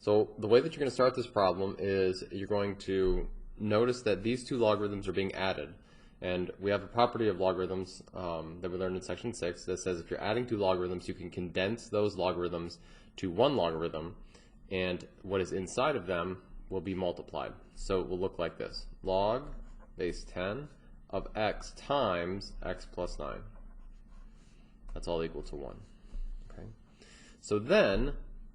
So the way that you're going to start this problem is you're going to notice that these two logarithms are being added. And we have a property of logarithms that we learned in section 6 that says if you're adding two logarithms, you can condense those logarithms to one logarithm, and what is inside of them will be multiplied. So it will look like this: log base 10 of x times x plus 9. That's all equal to 1. Okay. So then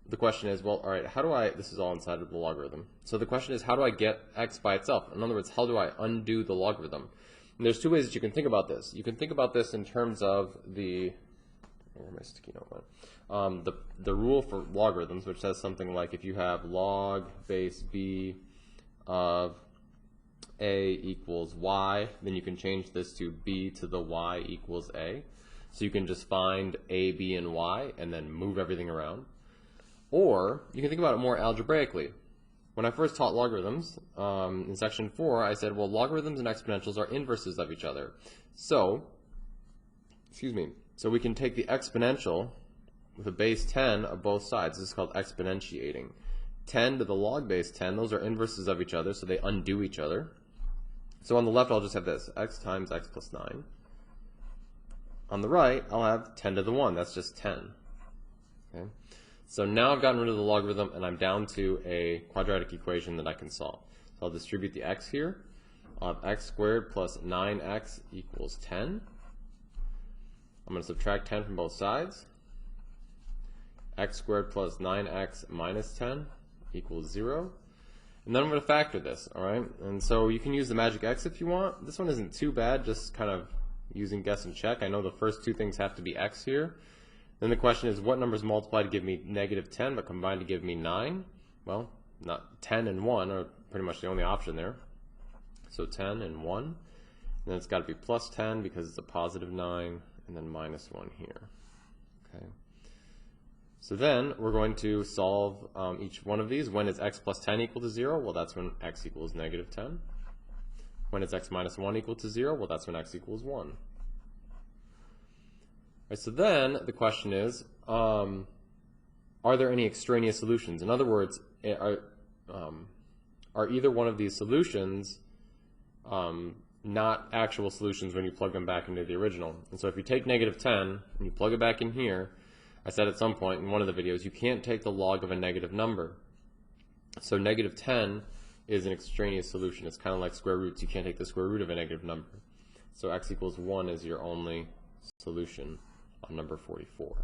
the question is, well, all right, how do I, this is all inside of the logarithm. So the question is, how do I get x by itself? In other words, how do I undo the logarithm? And there's two ways that you can think about this. You can think about this in terms of the, where my sticky note went? The rule for logarithms, which says something like if you have log base b of a equals y, then you can change this to b to the y equals a. So you can just find a, b, and y and then move everything around. Or you can think about it more algebraically. When I first taught logarithms in section 4, I said, well, logarithms and exponentials are inverses of each other. So, so we can take the exponential with a base 10 of both sides. This is called exponentiating. 10 to the log base 10, those are inverses of each other, so they undo each other. So on the left, I'll just have this, x times x plus 9. On the right, I'll have 10 to the 1. That's just 10. Okay? So now I've gotten rid of the logarithm, and I'm down to a quadratic equation that I can solve. So I'll distribute the x here. I'll have x squared plus 9x equals 10. I'm going to subtract 10 from both sides. X squared plus 9x minus 10 equals 0. And then I'm going to factor this, all right? And so you can use the magic x if you want. This one isn't too bad, just kind of using guess and check. I know the first two things have to be x here. Then the question is, what numbers multiply to give me negative 10 but combine to give me 9? Well, not 10 and 1 are pretty much the only option there. So 10 and 1. And then it's got to be plus 10 because it's a positive 9, and then minus 1 here. Okay. So then we're going to solve each one of these. When is x plus 10 equal to 0? Well, that's when x equals negative 10. When is x minus 1 equal to 0? Well, that's when x equals 1. Right, so then the question is, are there any extraneous solutions? In other words, are either one of these solutions not actual solutions when you plug them back into the original? And so if you take negative 10 and you plug it back in here, I said at some point in one of the videos, you can't take the log of a negative number. So negative 10 is an extraneous solution. It's kind of like square roots. You can't take the square root of a negative number. So x equals 1 is your only solution on number 44.